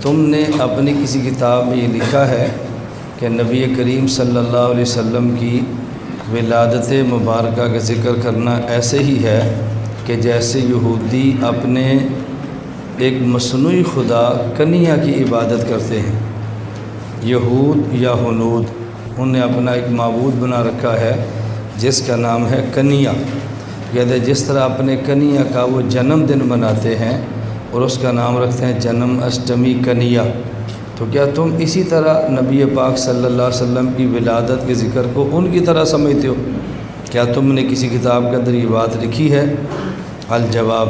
تم نے اپنی کسی کتاب میں یہ لکھا ہے کہ نبی کریم صلی اللہ علیہ وسلم کی ولادت مبارکہ کا ذکر کرنا ایسے ہی ہے کہ جیسے یہودی اپنے ایک مصنوعی خدا کنیا کی عبادت کرتے ہیں۔ یہود یا ہنود انہوں نے اپنا ایک معبود بنا رکھا ہے جس کا نام ہے کنیا۔ کہتے ہیں جس طرح اپنے کنیا کا وہ جنم دن مناتے ہیں اور اس کا نام رکھتے ہیں جنم اشٹمی کنیا، تو کیا تم اسی طرح نبی پاک صلی اللہ علیہ وسلم کی ولادت کے ذکر کو ان کی طرح سمجھتے ہو؟ کیا تم نے کسی کتاب کے اندر یہ بات لکھی ہے؟ الجواب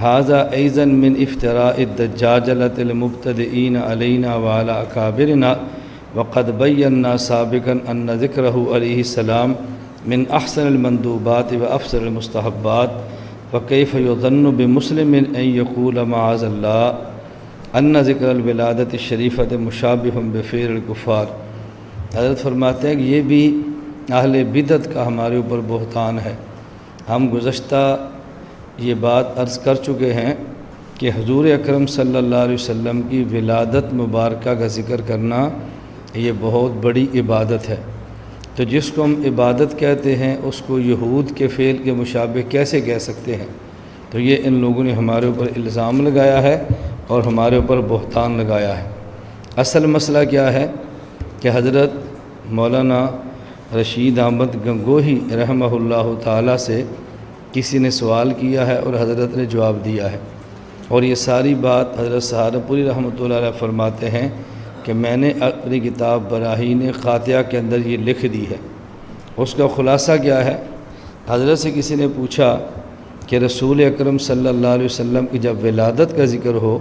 ھذا ایضا من افتراء الدجاجلۃ المبتدئین علینا وعلی اکابرنا وقد بینا سابقا ان ذکرہ علیہ السلام من احسن المندوبات وافضل المستحبات وکیف یظن بمسلم ان یقول معاذ اللہ ان ذکر الولادت الشریفۃ مشابہ بفعل الکفار۔ حضرت فرماتے ہیں کہ یہ بھی اہل بدعت کا ہمارے اوپر بہتان ہے۔ ہم گزشتہ یہ بات عرض کر چکے ہیں کہ حضور اکرم صلی اللہ علیہ وسلم کی ولادت مبارکہ کا ذکر کرنا یہ بہت بڑی عبادت ہے، تو جس کو ہم عبادت کہتے ہیں اس کو یہود کے فعل کے مشابہ کیسے کہہ سکتے ہیں؟ تو یہ ان لوگوں نے ہمارے اوپر الزام لگایا ہے اور ہمارے اوپر بہتان لگایا ہے۔ اصل مسئلہ کیا ہے کہ حضرت مولانا رشید احمد گنگوہی رحمہ اللہ تعالیٰ سے کسی نے سوال کیا ہے اور حضرت نے جواب دیا ہے، اور یہ ساری بات حضرت سہارنپوری رحمۃ اللہ علیہ فرماتے ہیں کہ میں نے اپنی کتاب براہین قاطعہ کے اندر یہ لکھ دی ہے۔ اس کا خلاصہ کیا ہے؟ حضرت سے کسی نے پوچھا کہ رسول اکرم صلی اللہ علیہ وسلم کی جب ولادت کا ذکر ہو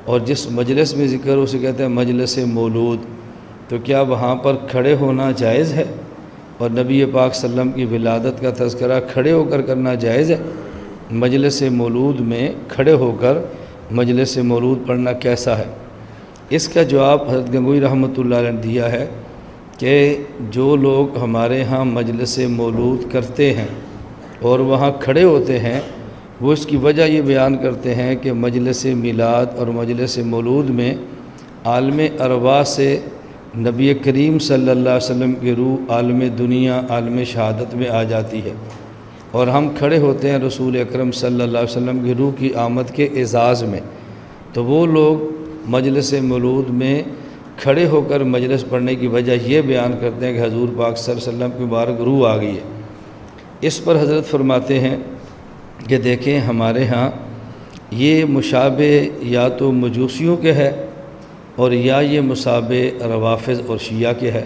اور جس مجلس میں ذکر ہو اسے کہتے ہیں مجلس مولود، تو کیا وہاں پر کھڑے ہونا جائز ہے؟ اور نبی پاک صلی اللہ علیہ وسلم کی ولادت کا تذکرہ کھڑے ہو کر کرنا جائز ہے؟ مجلس مولود میں کھڑے ہو کر مجلس مولود پڑھنا کیسا ہے؟ اس کا جواب حضرت گنگوئی رحمۃ اللہ علیہ نے دیا ہے کہ جو لوگ ہمارے ہاں مجلس مولود کرتے ہیں اور وہاں کھڑے ہوتے ہیں وہ اس کی وجہ یہ بیان کرتے ہیں کہ مجلس میلاد اور مجلس مولود میں عالم ارواح سے نبی کریم صلی اللہ علیہ وسلم کی روح عالم دنیا عالم شہادت میں آ جاتی ہے، اور ہم کھڑے ہوتے ہیں رسول اکرم صلی اللہ علیہ وسلم کی روح کی آمد کے اعزاز میں، تو وہ لوگ مجلس مولود میں کھڑے ہو کر مجلس پڑھنے کی وجہ یہ بیان کرتے ہیں کہ حضور پاک صلی اللہ علیہ وسلم کی مبارک روح آ گئی ہے۔ اس پر حضرت فرماتے ہیں کہ دیکھیں ہمارے ہاں یہ مشابہ یا تو مجوسیوں کے ہے اور یا یہ مشابہ روافض اور شیعہ کے ہے۔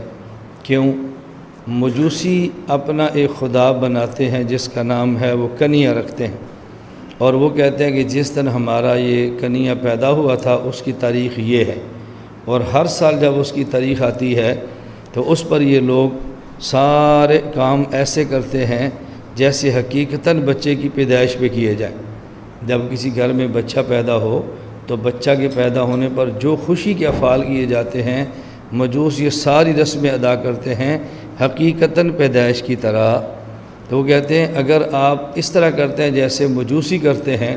کیوں؟ مجوسی اپنا ایک خدا بناتے ہیں جس کا نام ہے وہ کنیا رکھتے ہیں، اور وہ کہتے ہیں کہ جس دن ہمارا یہ کنیا پیدا ہوا تھا اس کی تاریخ یہ ہے، اور ہر سال جب اس کی تاریخ آتی ہے تو اس پر یہ لوگ سارے کام ایسے کرتے ہیں جیسے حقیقتاً بچے کی پیدائش پہ کیے جائے۔ جب کسی گھر میں بچہ پیدا ہو تو بچہ کے پیدا ہونے پر جو خوشی کے افعال کیے جاتے ہیں مجوس یہ ساری رسمیں ادا کرتے ہیں حقیقتاً پیدائش کی طرح۔ تو وہ کہتے ہیں اگر آپ اس طرح کرتے ہیں جیسے مجوسی کرتے ہیں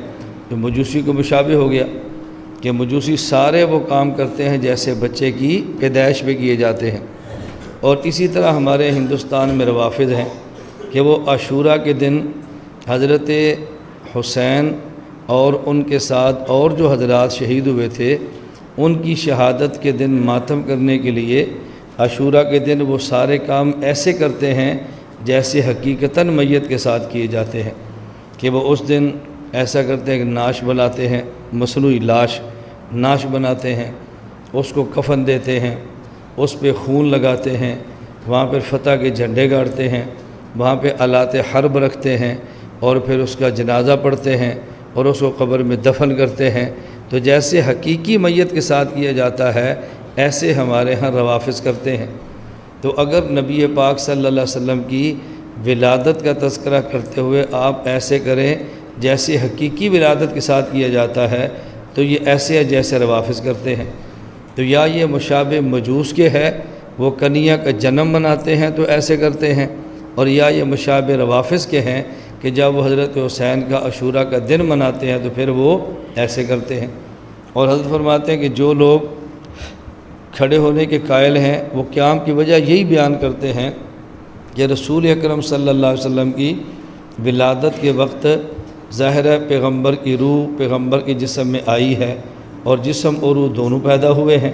تو مجوسی کو مشابہ ہو گیا کہ مجوسی سارے وہ کام کرتے ہیں جیسے بچے کی پیدائش پہ کیے جاتے ہیں۔ اور اسی طرح ہمارے ہندوستان میں روافض ہیں کہ وہ عاشوراء کے دن حضرت حسین اور ان کے ساتھ اور جو حضرات شہید ہوئے تھے ان کی شہادت کے دن ماتم کرنے کے لیے عاشوراء کے دن وہ سارے کام ایسے کرتے ہیں جیسے حقیقتاً میت کے ساتھ کیے جاتے ہیں، کہ وہ اس دن ایسا کرتے ہیں کہ ناش بناتے ہیں، مصنوعی ناش بناتے ہیں، اس کو کفن دیتے ہیں، اس پہ خون لگاتے ہیں، وہاں پہ فتح کے جھنڈے گاڑتے ہیں، وہاں پہ آلات حرب رکھتے ہیں اور پھر اس کا جنازہ پڑھتے ہیں اور اس کو قبر میں دفن کرتے ہیں۔ تو جیسے حقیقی میت کے ساتھ کیا جاتا ہے ایسے ہمارے ہاں روافض کرتے ہیں۔ تو اگر نبی پاک صلی اللہ علیہ وسلم کی ولادت کا تذکرہ کرتے ہوئے آپ ایسے کریں جیسے حقیقی ولادت کے ساتھ کیا جاتا ہے تو یہ ایسے ہے جیسے روافض کرتے ہیں۔ تو یا یہ مشابہ مجوس کے ہے، وہ کنیا کا جنم مناتے ہیں تو ایسے کرتے ہیں، اور یا یہ مشابہ روافض کے ہیں کہ جب وہ حضرت حسین کا عاشوراء کا دن مناتے ہیں تو پھر وہ ایسے کرتے ہیں۔ اور حضرت فرماتے ہیں کہ جو لوگ کھڑے ہونے کے قائل ہیں وہ قیام کی وجہ یہی بیان کرتے ہیں کہ رسول اکرم صلی اللہ علیہ وسلم کی ولادت کے وقت ظاہر ہے پیغمبر کی روح پیغمبر کے جسم میں آئی ہے، اور جسم اور روح دونوں پیدا ہوئے ہیں،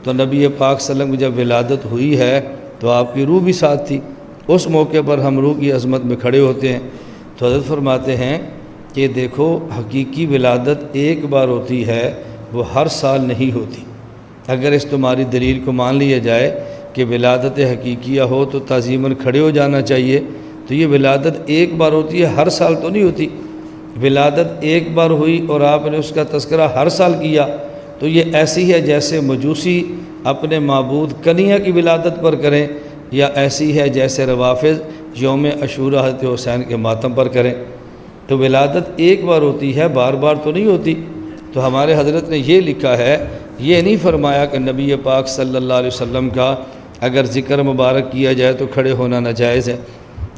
تو نبی پاک صلی اللہ علیہ وسلم کی جب ولادت ہوئی ہے تو آپ کی روح بھی ساتھ تھی، اس موقع پر ہم روح کی عظمت میں کھڑے ہوتے ہیں۔ تو حضرت فرماتے ہیں کہ دیکھو حقیقی ولادت ایک بار ہوتی ہے، وہ ہر سال نہیں ہوتی۔ اگر اس تمہاری دلیل کو مان لیا جائے کہ ولادت حقیقیہ ہو تو تعظیماً کھڑے ہو جانا چاہیے، تو یہ ولادت ایک بار ہوتی ہے، ہر سال تو نہیں ہوتی۔ ولادت ایک بار ہوئی اور آپ نے اس کا تذکرہ ہر سال کیا، تو یہ ایسی ہے جیسے مجوسی اپنے معبود کنیا کی ولادت پر کریں، یا ایسی ہے جیسے روافض یوم عاشوراء حضرت حسین کے ماتم پر کریں۔ تو ولادت ایک بار ہوتی ہے، بار بار تو نہیں ہوتی۔ تو ہمارے حضرت نے یہ لکھا ہے، یہ نہیں فرمایا کہ نبی پاک صلی اللہ علیہ وسلم کا اگر ذکر مبارک کیا جائے تو کھڑے ہونا ناجائز ہے۔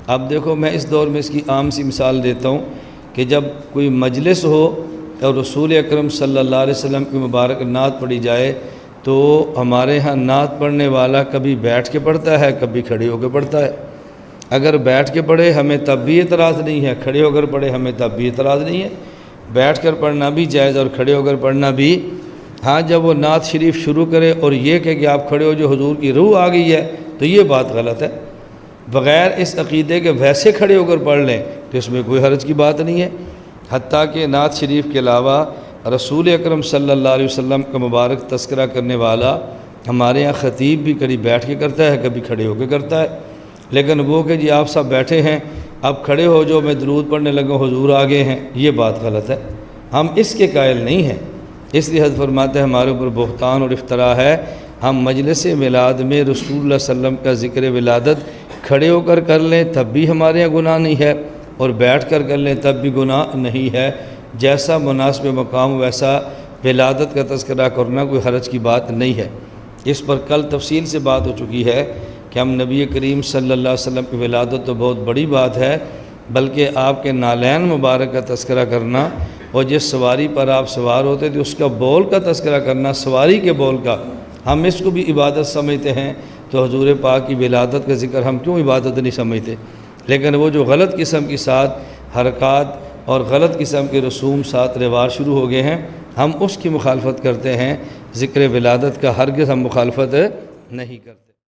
اب دیکھو میں اس دور میں اس کی عام سی مثال دیتا ہوں کہ جب کوئی مجلس ہو اور رسول اکرم صلی اللہ علیہ وسلم کی مبارک نعت پڑھی جائے تو ہمارے ہاں نعت پڑھنے والا کبھی بیٹھ کے پڑھتا ہے، کبھی کھڑے ہو کے پڑھتا ہے۔ اگر بیٹھ کے پڑھے ہمیں تب بھی اعتراض نہیں ہے، کھڑے ہو کر پڑھے ہمیں تب بھی اعتراض نہیں ہے۔ بیٹھ کر پڑھنا بھی جائز اور کھڑے ہو کر پڑھنا بھی۔ ہاں جب وہ نعت شریف شروع کرے اور یہ کہ آپ کھڑے ہو جو حضور کی روح آ گئی ہے تو یہ بات غلط ہے۔ بغیر اس عقیدے کے ویسے کھڑے ہو کر پڑھ لیں تو اس میں کوئی حرج کی بات نہیں ہے۔ حتیٰ کہ نعت شریف کے علاوہ رسول اکرم صلی اللہ علیہ وسلم کا مبارک تذکرہ کرنے والا ہمارے یہاں خطیب بھی کبھی بیٹھ کے کرتا ہے، کبھی کھڑے ہو کے کرتا ہے۔ لیکن وہ کہ جی آپ سب بیٹھے ہیں، اب کھڑے ہو جو میں درود پڑھنے لگا حضور آگے ہیں، یہ بات غلط ہے، ہم اس کے قائل نہیں ہیں۔ اس لیے حضرت فرماتے ہیں ہمارے اوپر بہتان اور افتراء ہے ہم مجلس میلاد میں رسول اللہ صلی اللہ علیہ وسلم کا ذکر ولادت کھڑے ہو کر لیں تب بھی ہمارے یہاں گناہ نہیں ہے، اور بیٹھ کر لیں تب بھی گناہ نہیں ہے۔ جیسا مناسب مقام ویسا ولادت کا تذکرہ کرنا کوئی حرج کی بات نہیں ہے۔ اس پر کل تفصیل سے بات ہو چکی ہے کہ ہم نبی کریم صلی اللہ علیہ وسلم کی ولادت تو بہت بڑی بات ہے، بلکہ آپ کے نالین مبارک کا تذکرہ کرنا اور جس سواری پر آپ سوار ہوتے تھے اس کا بول کا تذکرہ کرنا، سواری کے بول کا، ہم اس کو بھی عبادت سمجھتے ہیں، تو حضور پاک کی ولادت کا ذکر ہم کیوں عبادت نہیں سمجھتے؟ لیکن وہ جو غلط قسم کی ساتھ حرکات اور غلط قسم کے رسوم ساتھ رواج شروع ہو گئے ہیں، ہم اس کی مخالفت کرتے ہیں، ذکر ولادت کا ہرگز ہم مخالفت نہیں کرتے۔